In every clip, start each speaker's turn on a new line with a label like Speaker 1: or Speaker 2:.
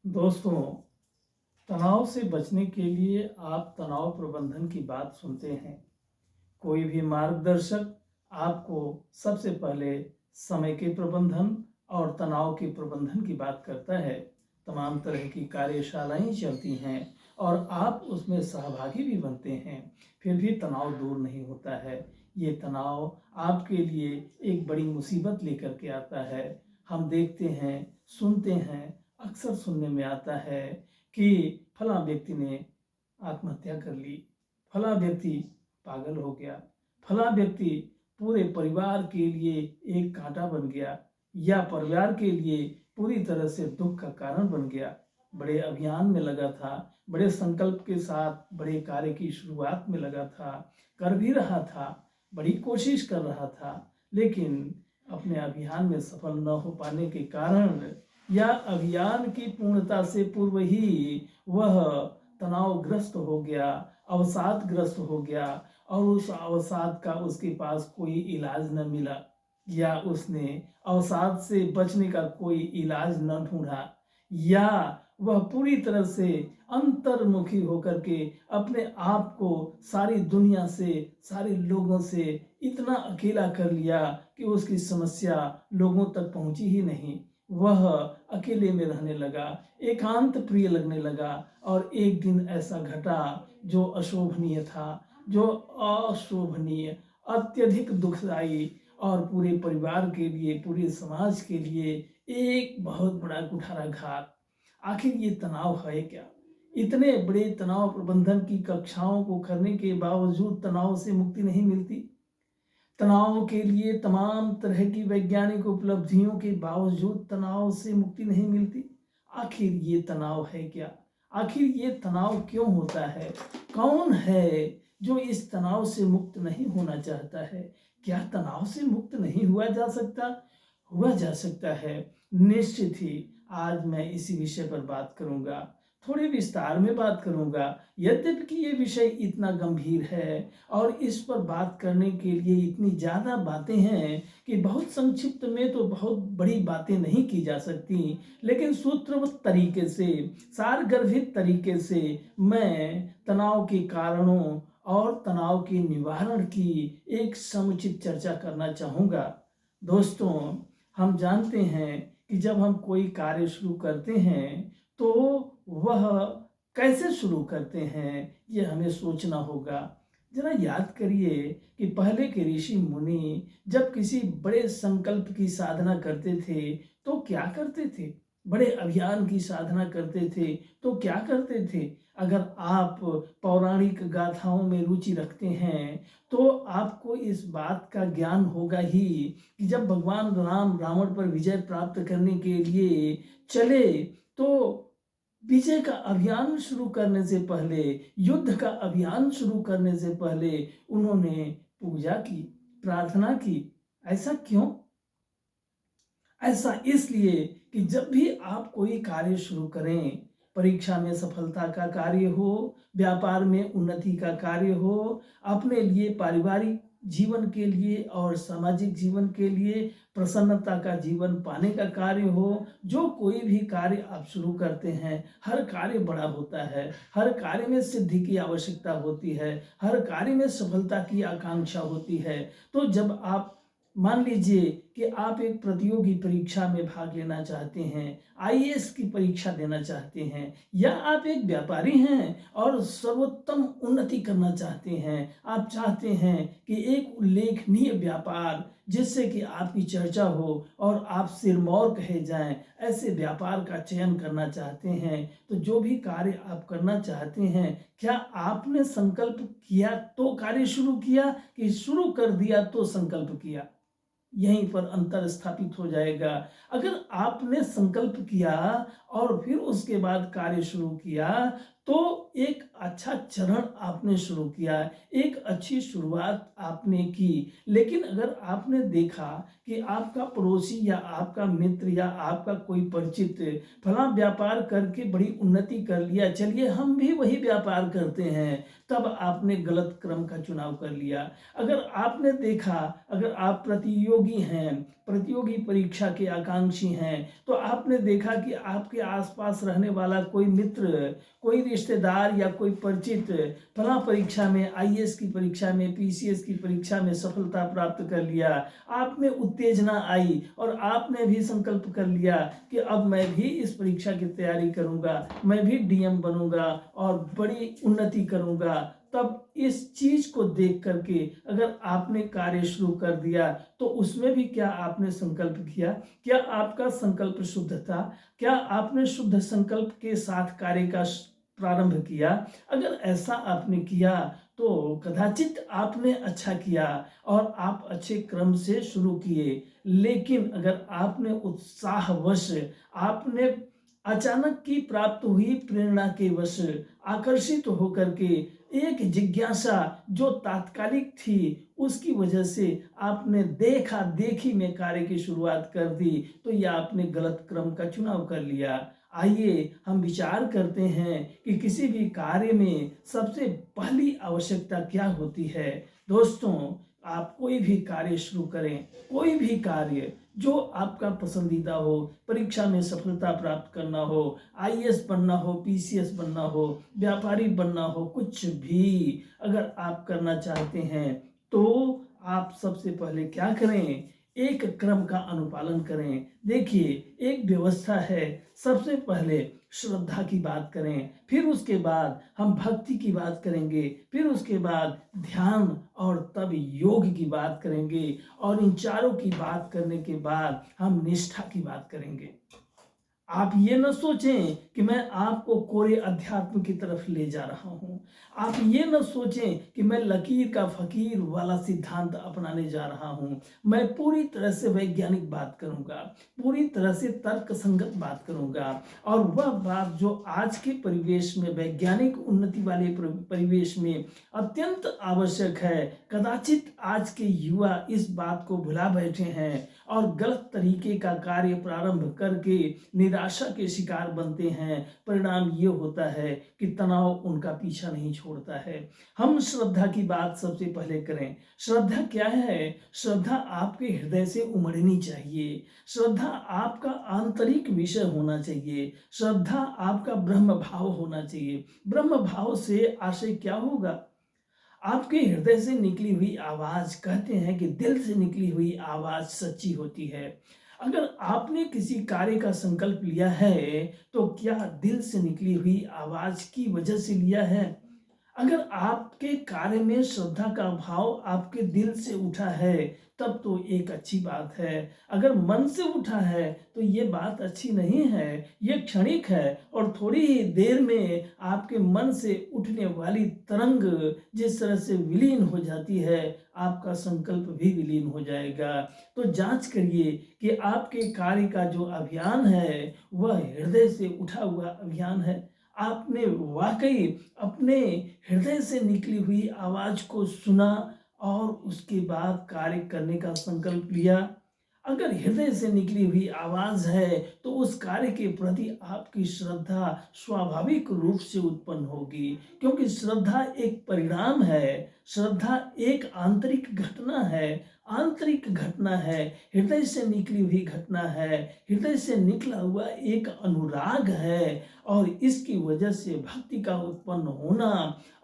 Speaker 1: दोस्तों, तनाव से बचने के लिए आप तनाव प्रबंधन की बात सुनते हैं। कोई भी मार्गदर्शक आपको सबसे पहले समय के प्रबंधन और तनाव के प्रबंधन की बात करता है। तमाम तरह की कार्यशालाएं चलती हैं और आप उसमें सहभागी भी बनते हैं, फिर भी तनाव दूर नहीं होता है। ये तनाव आपके लिए एक बड़ी मुसीबत लेकर के आता है। हम देखते हैं, सुनते हैं, अक्सर सुनने में आता है कि फला व्यक्ति ने आत्महत्या कर ली, फला व्यक्ति पागल हो गया, फला व्यक्ति पूरे परिवार के लिए एक कांटा बन गया या परिवार के लिए पूरी तरह से दुख का कारण बन गया। बड़े अभियान में लगा था, बड़े संकल्प के साथ बड़े कार्य की शुरुआत में लगा था, कर भी रहा था, बड़ी कोशिश कर रहा था, लेकिन अपने अभियान में सफल न हो पाने के कारण या अभियान की पूर्णता से पूर्व ही वह तनावग्रस्त हो गया, अवसादग्रस्त हो गया और उस अवसाद का उसके पास कोई इलाज न मिला या उसने अवसाद से बचने का कोई इलाज न ढूंढा या वह पूरी तरह से अंतर्मुखी होकर के अपने आप को सारी दुनिया से, सारे लोगों से इतना अकेला कर लिया कि उसकी समस्या लोगों तक पहुंची ही नहीं। वह अकेले में रहने लगा, एकांत प्रिय लगने लगा और एक दिन ऐसा घटा जो अशोभनीय था, जो अशोभनीय, अत्यधिक दुखदाई और पूरे परिवार के लिए, पूरे समाज के लिए एक बहुत बड़ा कुठाराघात। आखिर ये तनाव है क्या? इतने बड़े तनाव प्रबंधन की कक्षाओं को करने के बावजूद तनाव से मुक्ति नहीं मिलती। तनाव के लिए तमाम तरह की वैज्ञानिक उपलब्धियों के बावजूद तनाव से मुक्ति नहीं मिलती। आखिर ये तनाव है क्या? आखिर ये तनाव क्यों होता है? कौन है जो इस तनाव से मुक्त नहीं होना चाहता है? क्या तनाव से मुक्त नहीं हुआ जा सकता? हुआ जा सकता है, निश्चित ही। आज मैं इसी विषय पर बात करूंगा, थोड़े विस्तार में बात करूंगा। यद्यपि कि ये विषय इतना गंभीर है और इस पर बात करने के लिए इतनी ज़्यादा बातें हैं कि बहुत संक्षिप्त में तो बहुत बड़ी बातें नहीं की जा सकती, लेकिन सूत्रबद्ध तरीके से, सारगर्भित तरीके से मैं तनाव के कारणों और तनाव के निवारण की एक समुचित चर्चा करना चाहूँगा। दोस्तों, हम जानते हैं कि जब हम कोई कार्य शुरू करते हैं तो वह कैसे शुरू करते हैं ये हमें सोचना होगा। जरा याद करिए कि पहले के ऋषि मुनि जब किसी बड़े संकल्प की साधना करते थे तो क्या करते थे? बड़े अभियान की साधना करते थे तो क्या करते थे? अगर आप पौराणिक गाथाओं में रुचि रखते हैं तो आपको इस बात का ज्ञान होगा ही कि जब भगवान राम रावण पर विजय प्राप्त करने के लिए चले तो विजय का अभियान शुरू करने से पहले, युद्ध का अभियान शुरू करने से पहले उन्होंने पूजा की, प्रार्थना की। ऐसा क्यों? ऐसा इसलिए कि जब भी आप कोई कार्य शुरू करें, परीक्षा में सफलता का कार्य हो, व्यापार में उन्नति का कार्य हो, अपने लिए, पारिवारिक जीवन के लिए और सामाजिक जीवन के लिए प्रसन्नता का जीवन पाने का कार्य हो, जो कोई भी कार्य आप शुरू करते हैं, हर कार्य बड़ा होता है, हर कार्य में सिद्धि की आवश्यकता होती है, हर कार्य में सफलता की आकांक्षा होती है। तो जब आप मान लीजिए कि आप एक प्रतियोगी परीक्षा में भाग लेना चाहते हैं, आईएएस की परीक्षा देना चाहते हैं, या आप एक व्यापारी हैं और सर्वोत्तम उन्नति करना चाहते हैं, आप चाहते हैं कि एक उल्लेखनीय व्यापार जिससे कि आपकी चर्चा हो और आप सिरमौर कहे जाएं, ऐसे व्यापार का चयन करना चाहते हैं। तो जो भी कार्य आप करना चाहते हैं, क्या आपने संकल्प किया तो कार्य शुरू किया कि शुरू कर दिया तो संकल्प किया? यहीं पर अंतर स्थापित हो जाएगा। अगर आपने संकल्प किया और फिर उसके बाद कार्य शुरू किया तो एक अच्छा चरण आपने शुरू किया, एक अच्छी शुरुआत आपने की। लेकिन अगर आपने देखा कि आपका पड़ोसी या आपका मित्र या आपका कोई परिचित फला व्यापार करके बड़ी उन्नति कर लिया, चलिए हम भी वही व्यापार करते हैं, तब आपने गलत क्रम का चुनाव कर लिया। अगर आपने देखा, अगर आप प्रतियोगी हैं, प्रतियोगी परीक्षा के आकांक्षी हैं, तो आपने देखा कि आपके आसपास रहने वाला कोई मित्र, कोई रिश्तेदार या कोई परिचित फला परीक्षा में, आईएएस की परीक्षा में, पीसीएस की परीक्षा में सफलता प्राप्त कर लिया। आप में उत्तेजना आई और आपने भी संकल्प कर लिया कि अब मैं भी इस परीक्षा की तैयारी करूंगा, मैं भी डीएम बनूंगा और बड़ी उन्नति करूंगा। तब इस चीज को देख करके अगर आपने कार्य शुरू कर दिया, तो उसमें भी क्या आपने संकल्प किया? क्या आपका संकल्प शुद्ध था? क्या आपने शुद्ध संकल्प के साथ कार्य का प्रारंभ किया? अगर ऐसा आपने किया तो कदाचित आपने अच्छा किया और आप अच्छे क्रम से शुरू किए। लेकिन अगर आपने उत्साहवश, आपने अचानक की प्राप्त हुई प्रेरणा के वश आकर्षित होकर के एक जिज्ञासा जो तात्कालिक थी, उसकी वजह से आपने देखा देखी में कार्य की शुरुआत कर दी, तो यह आपने गलत क्रम का चुनाव कर लिया। आइए हम विचार करते हैं कि किसी भी कार्य में सबसे पहली आवश्यकता क्या होती है। दोस्तों, आप कोई भी कार्य शुरू करें, कोई भी कार्य जो आपका पसंदीदा हो, परीक्षा में सफलता प्राप्त करना हो, आईएएस बनना हो, पीसीएस बनना हो, व्यापारी बनना हो, कुछ भी अगर आप करना चाहते हैं, तो आप सबसे पहले क्या करें? एक क्रम का अनुपालन करें। देखिए, एक व्यवस्था है। सबसे पहले श्रद्धा की बात करें, फिर उसके बाद हम भक्ति की बात करेंगे, फिर उसके बाद ध्यान और तब योग की बात करेंगे, और इन चारों की बात करने के बाद हम निष्ठा की बात करेंगे। आप ये न सोचें कि मैं आपको कोरे अध्यात्म की तरफ ले जा रहा हूं। आप ये न सोचें कि मैं लकीर का फकीर वाला सिद्धांत अपनाने जा रहा हूं। मैं पूरी तरह से वैज्ञानिक बात करूंगा, पूरी तरह से तर्क संगत बात करूंगा, और वह बात जो आज के परिवेश में, वैज्ञानिक उन्नति वाले परिवेश में अत्यंत आवश्यक है। कदाचित आज के युवा इस बात को भुला बैठे हैं और गलत तरीके का कार्य प्रारंभ करके निराशा के शिकार बनते हैं। परिणाम ये होता है कि तनाव उनका पीछा नहीं छोड़ता है। हम श्रद्धा की बात सबसे पहले करें। श्रद्धा क्या है? श्रद्धा आपके हृदय से उमड़नी चाहिए। श्रद्धा आपका आंतरिक विषय होना चाहिए। श्रद्धा आपका ब्रह्म भाव होना चाहिए। ब्रह्म भाव से आशय क्या होगा? आपके हृदय से निकली हुई आवाज, कहते हैं कि दिल से निकली हुई आवाज सच्ची होती है। अगर आपने किसी कार्य का संकल्प लिया है, तो क्या दिल से निकली हुई आवाज की वजह से लिया है? अगर आपके कार्य में श्रद्धा का भाव आपके दिल से उठा है, तब तो एक अच्छी बात है। अगर मन से उठा है तो ये बात अच्छी नहीं है, ये क्षणिक है, और थोड़ी ही देर में आपके मन से उठने वाली तरंग जिस तरह से विलीन हो जाती है, आपका संकल्प भी विलीन हो जाएगा। तो जांच करिए कि आपके कार्य का जो अभियान है वह हृदय से उठा हुआ अभियान है। आपने वाकई अपने हृदय से निकली हुई आवाज को सुना और उसके बाद कार्य करने का संकल्प लिया। अगर हृदय से निकली हुई आवाज है, तो उस कार्य के प्रति आपकी श्रद्धा स्वाभाविक रूप से उत्पन्न होगी, क्योंकि श्रद्धा एक परिणाम है। श्रद्धा एक आंतरिक घटना है, आंतरिक घटना है, हृदय से निकली हुई घटना है, हृदय से निकला हुआ एक अनुराग है, और इसकी वजह से भक्ति का उत्पन्न होना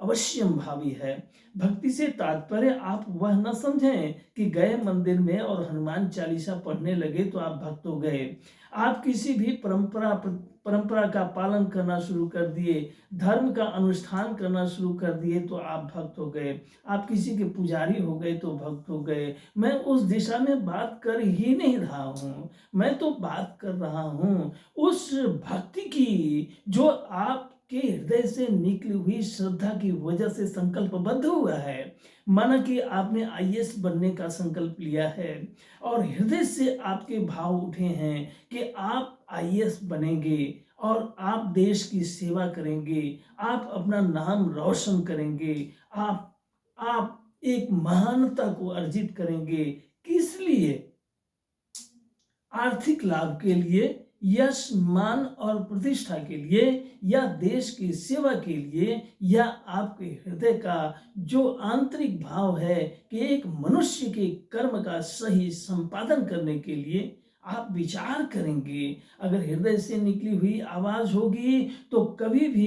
Speaker 1: अवश्यम भावी है। भक्ति से तात्पर्य आप वह न समझें कि गए मंदिर में और हनुमान चालीसा पढ़ने लगे तो आप भक्त हो गए। आप किसी भी परंपरा का पालन करना शुरू कर दिए, धर्म का अनुष्ठान करना शुरू कर दिए तो आप भक्त हो गए। आप किसी के पुजारी हो गए तो भक्त हो गए। मैं उस दिशा में बात कर ही नहीं रहा हूँ। मैं तो बात कर रहा हूँ उस भक्ति की जो आपके हृदय से निकली हुई श्रद्धा की वजह से संकल्पबद्ध हुआ है। माना कि आपने आईएएस बनने का संकल्प लिया है और हृदय से आपके भाव उठे हैं कि आप आईएएस बनेंगे, और आप देश की सेवा करेंगे, आप अपना नाम रोशन करेंगे, आप एक महानता को अर्जित करेंगे। किस लिए? आर्थिक लाभ के लिए, यश, मान और प्रतिष्ठा के लिए, या देश की सेवा के लिए, या आपके हृदय का जो आंतरिक भाव है कि एक मनुष्य के कर्म का सही संपादन करने के लिए आप विचार करेंगे। अगर हृदय से निकली हुई आवाज होगी तो कभी भी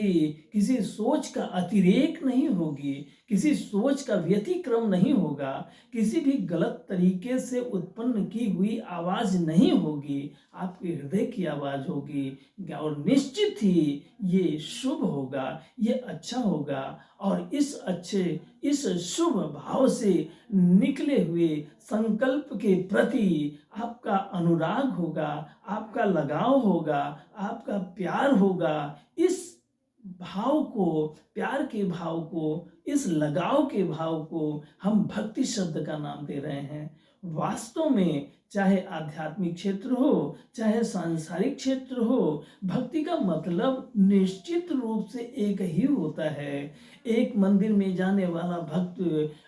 Speaker 1: किसी सोच का अतिरेक नहीं होगी, किसी सोच का व्यतिक्रम नहीं होगा, किसी भी गलत तरीके से उत्पन्न की हुई आवाज नहीं होगी, आपके हृदय की आवाज होगी। और निश्चित ही ये शुभ होगा, ये अच्छा होगा। और इस शुभ भाव से निकले हुए संकल्प के प्रति आपका अनुराग होगा, आपका लगाव होगा, आपका प्यार होगा। इस भाव को, प्यार के भाव को, इस लगाव के भाव को हम भक्ति शब्द का नाम दे रहे हैं। वास्तव में चाहे आध्यात्मिक क्षेत्र हो, चाहे सांसारिक क्षेत्र हो, भक्ति का मतलब निश्चित रूप से एक ही होता है। एक मंदिर में जाने वाला भक्त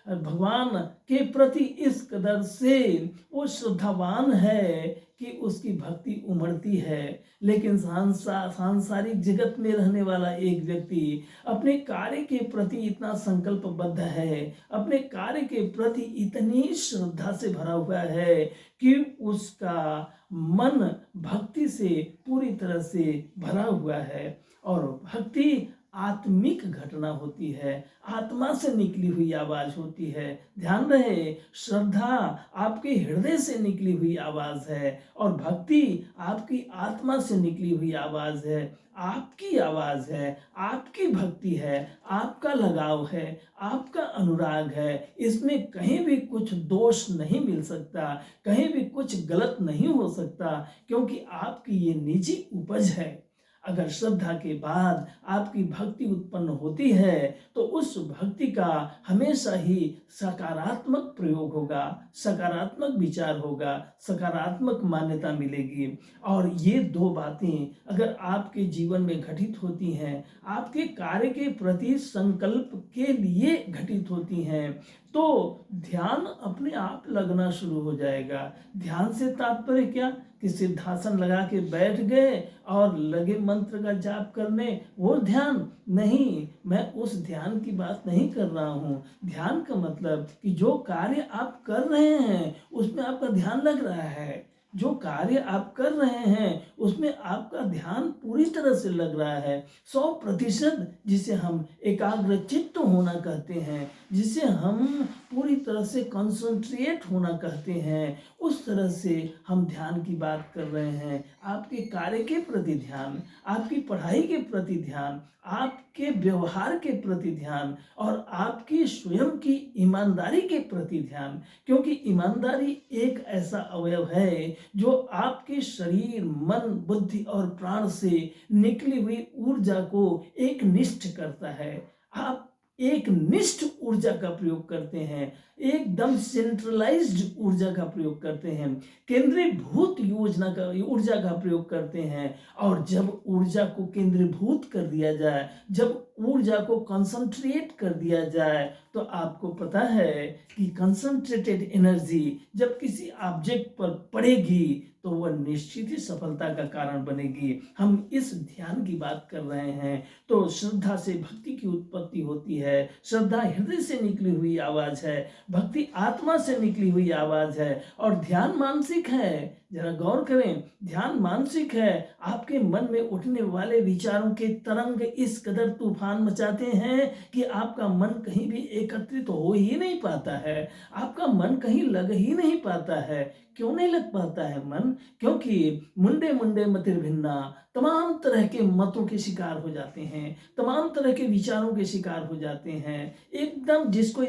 Speaker 1: भगवान के प्रति इस कदर से वो श्रद्धावान है कि उसकी भक्ति उमड़ती है। लेकिन सांसारिक जगत में रहने वाला एक व्यक्ति अपने कार्य के प्रति इतना संकल्पबद्ध है, अपने कार्य के प्रति इतनी श्रद्धा से भरा हुआ है कि उसका मन भक्ति से पूरी तरह से भरा हुआ है। और भक्ति आत्मिक घटना होती है, आत्मा से निकली हुई आवाज होती है। ध्यान रहे, श्रद्धा आपके हृदय से निकली हुई आवाज है और भक्ति आपकी आत्मा से निकली हुई आवाज है। आपकी आवाज है, आपकी भक्ति है, आपका लगाव है, आपका अनुराग है। इसमें कहीं भी कुछ दोष नहीं मिल सकता, कहीं भी कुछ गलत नहीं हो सकता, क्योंकि आपकी ये निजी उपज है। अगर श्रद्धा के बाद आपकी भक्ति उत्पन्न होती है तो उस भक्ति का हमेशा ही सकारात्मक प्रयोग होगा, सकारात्मक विचार होगा, सकारात्मक मान्यता मिलेगी। और ये दो बातें अगर आपके जीवन में घटित होती हैं, आपके कार्य के प्रति संकल्प के लिए घटित होती हैं, तो ध्यान अपने आप लगना शुरू हो जाएगा। ध्यान से तात्पर्य क्या कि सिद्धासन लगा के बैठ गए और लगे मंत्र का जाप करने, वो ध्यान नहीं। मैं उस ध्यान की बात नहीं कर रहा हूँ। ध्यान का मतलब कि जो कार्य आप कर रहे हैं उसमें आपका ध्यान लग रहा है, जो कार्य आप कर रहे हैं उसमें आपका ध्यान पूरी तरह से लग रहा है, 100%, जिसे हम एकाग्रचित्त होना कहते हैं, जिसे हम पूरी तरह से कंसंट्रेट होना कहते हैं, उस तरह से हम ध्यान की बात कर रहे हैं। आपके कार्य के प्रति ध्यान, आपकी पढ़ाई के प्रति ध्यान, आपके व्यवहार के प्रति ध्यान और आपकी स्वयं की ईमानदारी के प्रति ध्यान। क्योंकि ईमानदारी एक ऐसा अवयव है जो आपके शरीर, मन, बुद्धि और प्राण से निकली हुई ऊर्जा को एक निष्ठ करता है। आप एक निष्ठ ऊर्जा का प्रयोग करते हैं, एकदम सेंट्रलाइज्ड ऊर्जा का प्रयोग करते हैं, केंद्रीभूत ऊर्जा का प्रयोग करते हैं। और जब ऊर्जा को केंद्रीभूत कर दिया जाए, जब ऊर्जा को कंसंट्रेट कर दिया जाए, तो आपको पता है कि कंसंट्रेटेड एनर्जी जब किसी ऑब्जेक्ट पर पड़ेगी तो वह निश्चित ही सफलता का कारण बनेगी। हम इस ध्यान की बात कर रहे हैं। तो श्रद्धा से भक्ति की उत्पत्ति होती है। श्रद्धा हृदय से निकली हुई आवाज है, भक्ति आत्मा से निकली हुई आवाज है, और ध्यान मानसिक है। जरा गौर करें, ध्यान मानसिक है। आपके मन में उठने वाले विचारों के तरंग इस कदर तूफान मचाते हैं कि आपका मन कहीं भी एकत्रित हो ही नहीं पाता है, आपका मन कहीं लग ही नहीं पाता है। क्यों नहीं लग पाता है मन? क्योंकि मुंडे मुंडे मतिर्भिन्ना, तमाम तरह के मतों के शिकार हो जाते हैं, तमाम तरह के विचारों के शिकार हो जाते हैं। एकदम जिसको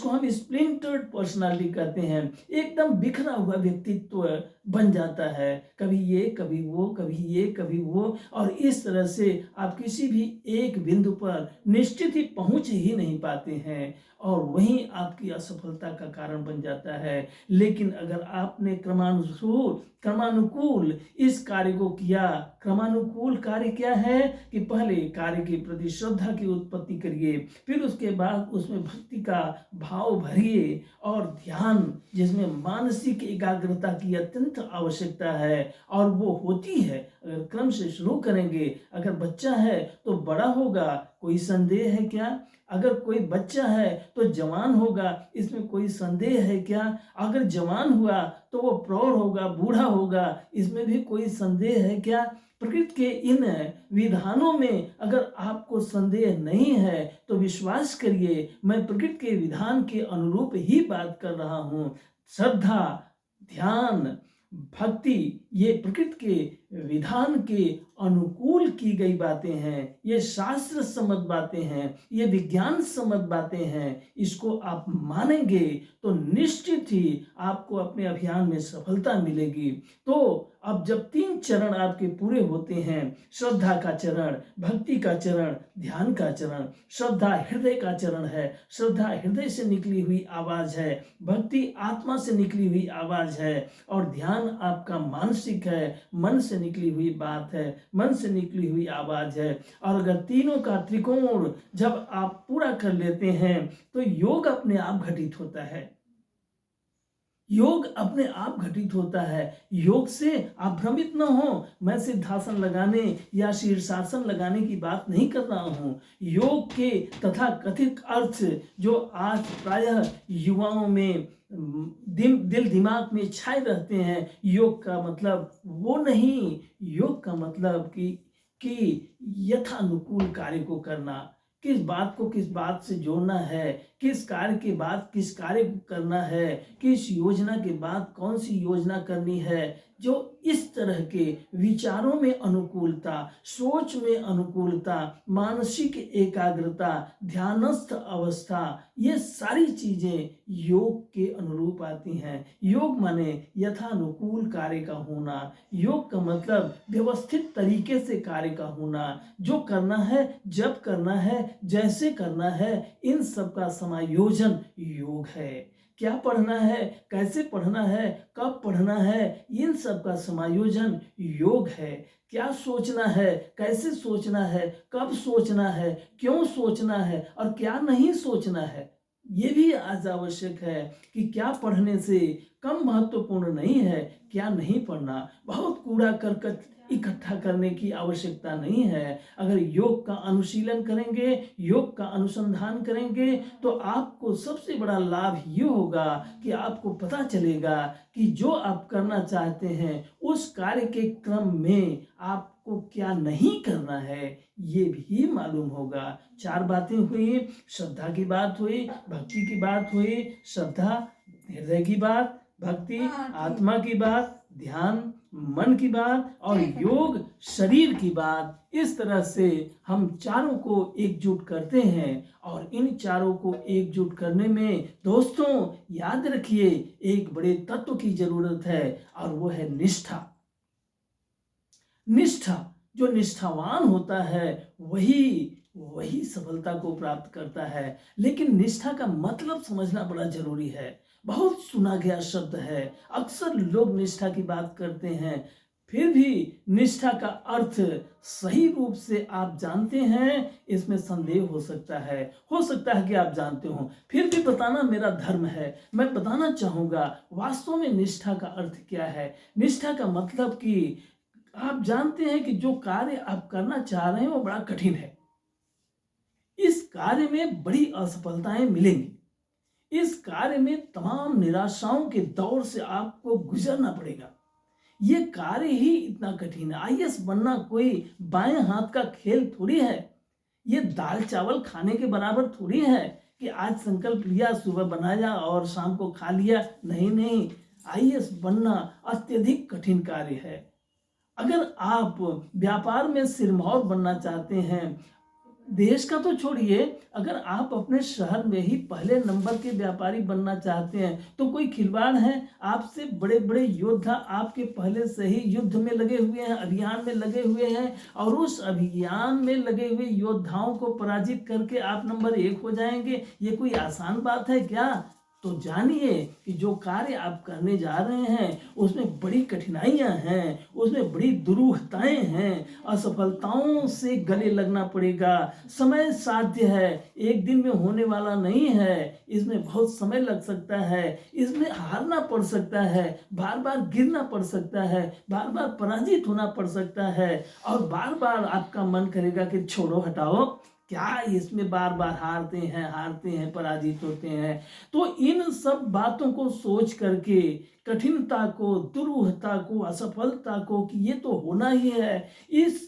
Speaker 1: हम स्प्लिंटर्ड पर्सनालिटी कहते हैं, एकदम बिखरा हुआ व्यक्तित्व बन जाता है, कभी ये कभी वो, कभी ये कभी वो, और इस तरह से आप किसी भी एक बिंदु पर निश्चित ही पहुंच ही नहीं पाते हैं और वहीं आपकी असफलता का कारण बन जाता है। लेकिन अगर आपने क्रमानुकूल इस कार्य को किया, क्रमानुकूल कार्य क्या है कि पहले कार्य के प्रति श्रद्धा की उत्पत्ति करिए, फिर उसके बाद उसमें भक्ति का भाव भरिए और ध्यान, जिसमें मानसिक एकाग्रता की अत्यंत आवश्यकता है और वो होती है अगर क्रम से शुरू करेंगे। अगर बच्चा है तो बड़ा होगा, कोई संदेह है क्या? अगर कोई बच्चा है तो जवान होगा, इसमें कोई संदेह है क्या? अगर जवान हुआ तो वो प्रौढ़ होगा, बूढ़ा होगा, इसमें भी कोई संदेह है क्या? प्रकृति के इन विधानों में अगर आपको संदेह नहीं है तो विश्वास करिए, मैं प्रकृति के विधान के अनुरूप ही बात कर रहा हूँ। श्रद्धा, ध्यान, भक्ति, ये प्रकृति के विधान के अनुकूल की गई बातें हैं, ये शास्त्र सम्मत बातें हैं, ये विज्ञान सम्मत बातें हैं। इसको आप मानेंगे तो निश्चित ही आपको अपने अभियान में सफलता मिलेगी। तो अब जब 3 चरण आपके पूरे होते हैं, श्रद्धा का चरण, भक्ति का चरण, ध्यान का चरण। श्रद्धा हृदय का चरण है, श्रद्धा हृदय से निकली हुई आवाज है, भक्ति आत्मा से निकली हुई आवाज है और ध्यान आपका मानसिक है, मन से निकली हुई बात है, मन से निकली हुई आवाज है। और अगर तीनों का त्रिकोण जब आप पूरा कर लेते हैं तो योग अपने आप घटित होता है। योग अपने आप घटित होता है। योग से आप भ्रमित न हो, मैं सिद्धासन लगाने या शीर्षासन लगाने की बात नहीं कर रहा हूँ। योग के तथा कथित अर्थ जो आज प्रायः युवाओं में दिल दिमाग में छाए रहते हैं, योग का मतलब वो नहीं। योग का मतलब कि यथानुकूल कार्य को करना, किस बात को किस बात से जोड़ना है, किस कार्य के बाद किस कार्य को करना है, किस योजना के बाद कौन सी योजना करनी है। जो इस तरह के विचारों में अनुकूलता, सोच में अनुकूलता, मानसिक एकाग्रता, ध्यानस्थ अवस्था, ये सारी चीजें योग के अनुरूप आती हैं। योग माने यथानुकूल कार्य का होना। योग का मतलब व्यवस्थित तरीके से कार्य का होना, जो करना है, जब करना है, जैसे करना है, इन सब का समायोजन योग है। क्या पढ़ना है, कैसे पढ़ना है, कब पढ़ना है, इन सब का समायोजन योग है। क्या सोचना है, कैसे सोचना है, कब सोचना है, क्यों सोचना है और क्या नहीं सोचना है, ये भी आज आवश्यक है कि क्या पढ़ने से कम महत्वपूर्ण नहीं है क्या नहीं पढ़ना। बहुत कूड़ा करकट इकट्ठा करने की आवश्यकता नहीं है। अगर योग का अनुशीलन करेंगे, योग का अनुसंधान करेंगे तो आपको सबसे बड़ा लाभ ये होगा कि आपको पता चलेगा कि जो आप करना चाहते हैं उस कार्य के क्रम में आपको क्या नहीं करना है, ये भी मालूम होगा। 4 बातें हुई, श्रद्धा की बात हुई, भक्ति की बात हुई, श्रद्धा हृदय की बात, भक्ति आत्मा की बात, ध्यान मन की बात और योग शरीर की बात। इस तरह से हम चारों को एकजुट करते हैं और इन चारों को एकजुट करने में दोस्तों याद रखिए एक बड़े तत्व की जरूरत है और वो है निष्ठा। निष्ठा, जो निष्ठावान होता है वही सफलता को प्राप्त करता है। लेकिन निष्ठा का मतलब समझना बड़ा जरूरी है। बहुत सुना गया शब्द है, अक्सर लोग निष्ठा की बात करते हैं, फिर भी निष्ठा का अर्थ सही रूप से आप जानते हैं, इसमें संदेह हो सकता है कि आप जानते हो, फिर भी बताना मेरा धर्म है। मैं बताना चाहूँगा वास्तव में निष्ठा का अर्थ क्या है। निष्ठा का मतलब कि आप जानते हैं कि जो कार्य आप करना चाह रहे हैं वो बड़ा कठिन है, इस कार्य में बड़ी असफलताएं मिलेंगी, इस कार्य में तमाम निराशाओं के दौर से आपको गुजरना पड़ेगा, ये कार्य ही इतना कठिन है। आईएएस बनना कोई बाएं हाथ का खेल थोड़ी है, ये दाल चावल खाने के बराबर थोड़ी है कि आज संकल्प लिया सुबह बनाया और शाम को खा लिया। नहीं, आईएएस बनना अत्यधिक कठिन कार्य है। अगर आप व्यापार में सिरमौर बनना चाहते हैं, देश का तो छोड़िए, अगर आप अपने शहर में ही पहले नंबर के व्यापारी बनना चाहते हैं तो कोई खिलवाड़ है? आपसे बड़े बड़े योद्धा आपके पहले से ही युद्ध में लगे हुए हैं, अभियान में लगे हुए हैं, और उस अभियान में लगे हुए योद्धाओं को पराजित करके आप नंबर 1 हो जाएंगे? ये कोई आसान बात है क्या? तो जानिए कि जो कार्य आप करने जा रहे हैं उसमें बड़ी कठिनाइयां हैं, उसमें बड़ी दुरूहताएं हैं, असफलताओं से गले लगना पड़ेगा। समय साध्य है, एक दिन में होने वाला नहीं है, इसमें बहुत समय लग सकता है, इसमें हारना पड़ सकता है, बार बार गिरना पड़ सकता है, बार बार पराजित होना पड़ सकता है, और बार बार आपका मन करेगा कि छोड़ो हटाओ, क्या इसमें बार बार हारते हैं, पराजित होते हैं। तो इन सब बातों को सोच करके, कठिनता को, दुरूहता को, असफलता को, कि ये तो होना ही है, इस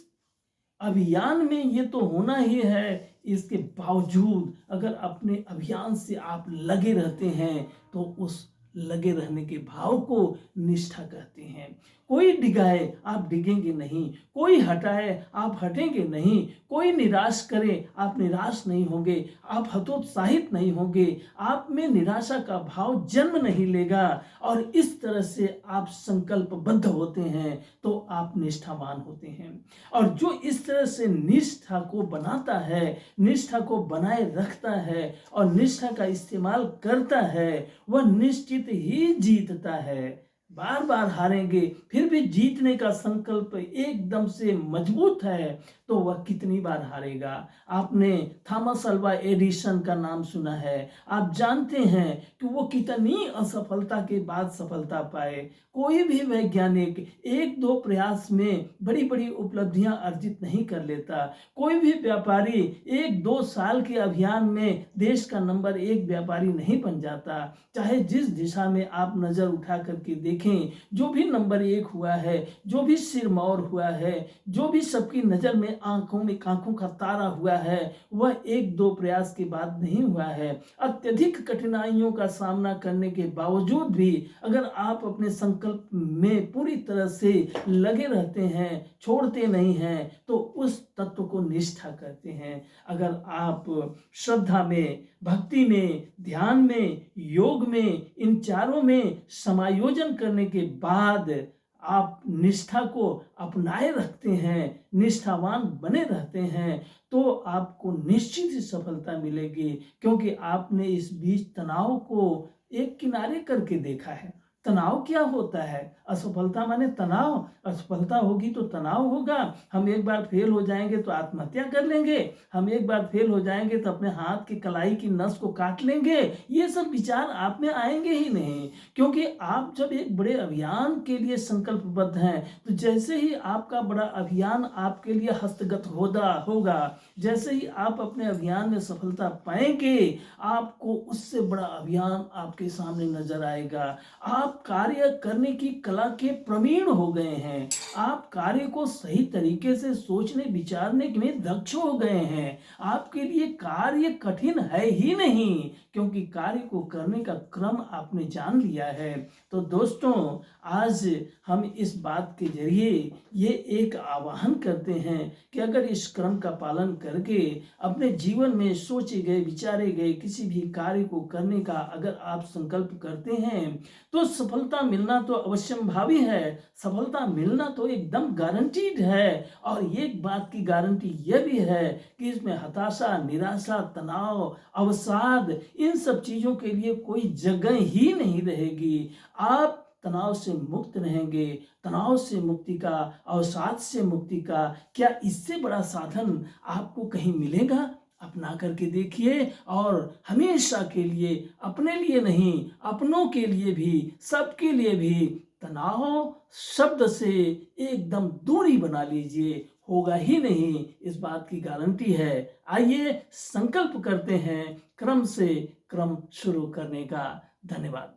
Speaker 1: अभियान में ये तो होना ही है, इसके बावजूद अगर अपने अभियान से आप लगे रहते हैं तो उस लगे रहने के भाव को निष्ठा कहते हैं। कोई डिगाए आप डिगेंगे नहीं, कोई हटाए आप हटेंगे नहीं, कोई निराश करे आप निराश नहीं होंगे, आप हतोत्साहित नहीं होंगे, आप में निराशा का भाव जन्म नहीं लेगा, और इस तरह से आप संकल्पबद्ध होते हैं तो आप निष्ठावान होते हैं। और जो इस तरह से निष्ठा को बनाता है, निष्ठा को बनाए रखता है और निष्ठा का इस्तेमाल करता है, वह निश्चित ही जीतता है। बार बार हारेंगे फिर भी जीतने का संकल्प एकदम से मजबूत है तो वह कितनी बार हारेगा। आपने थॉमस अल्वा एडिसन का नाम सुना है, आप जानते हैं कि वो कितनी असफलता के बाद सफलता पाए। कोई भी वैज्ञानिक एक दो प्रयास में बड़ी बड़ी उपलब्धियां अर्जित नहीं कर लेता। कोई भी व्यापारी एक दो साल के अभियान में देश का नंबर 1 व्यापारी नहीं बन जाता। चाहे जिस दिशा में आप नजर उठा करके देखें, जो भी नंबर 1 हुआ है, जो भी सिरमौर हुआ है, जो भी सबकी नजर में आंखों का तारा हुआ है, वह एक दो प्रयास के बाद नहीं हुआ है। अत्यधिक कठिनाइयों का सामना करने के बावजूद भी अगर आप अपने संकल्प में पूरी तरह से लगे रहते हैं, छोड़ते नहीं हैं, तो उस तत्व को निष्ठा कहते हैं। अगर आप श्रद्धा में, भक्ति में, ध्यान में, योग में, इन चारों में समायोजन करने के बाद आप निष्ठा को अपनाए रखते हैं, निष्ठावान बने रहते हैं, तो आपको निश्चित ही सफलता मिलेगी, क्योंकि आपने इस बीच तनाव को एक किनारे करके देखा है। तनाव क्या होता है? असफलता माने तनाव, असफलता होगी तो तनाव होगा। हम एक बार फेल हो जाएंगे तो आत्महत्या कर लेंगे, हम एक बार फेल हो जाएंगे तो अपने हाथ की कलाई की नस को काट लेंगे। ये सब विचार आप में आएंगे ही नहीं, क्योंकि आप जब एक बड़े अभियान के लिए संकल्पबद्ध हैं तो जैसे ही आपका बड़ा अभियान आपके लिए हस्तगत होगा, जैसे ही आप अपने अभियान में सफलता पाएंगे, आपको उससे बड़ा अभियान आपके सामने नजर आएगा। आप कार्य करने की कला के प्रवीण हो गए हैं, आप कार्य को सही तरीके से सोचने विचारने में दक्ष हो गए हैं। आपके लिए कार्य कठिन है ही नहीं, क्योंकि कार्य को करने का क्रम आपने जान लिया है। तो दोस्तों, आज हम इस बात के जरिए ये एक आह्वान करते हैं कि अगर इस क्रम का पालन करके अपने जीवन में सोचे गए, विचारे गए किसी भी कार्य को करने का अगर आप संकल्प करते हैं तो सफलता मिलना तो अवश्यंभावी है, सफलता मिलना तो एकदम गारंटीड है। और एक बात की गारंटी यह भी है कि इसमें हताशा, निराशा, तनाव, अवसाद, इन सब चीजों के लिए कोई जगह ही नहीं रहेगी। आप तनाव से मुक्त रहेंगे। तनाव से मुक्ति का, अवसाद से मुक्ति का क्या इससे बड़ा साधन आपको कहीं मिलेगा? अपना करके देखिए, और हमेशा के लिए, अपने लिए नहीं, अपनों के लिए भी, सबके लिए भी तनाव शब्द से एकदम दूरी बना लीजिए। होगा ही नहीं, इस बात की गारंटी है। आइए संकल्प करते हैं क्रम से क्रम शुरू करने का। धन्यवाद।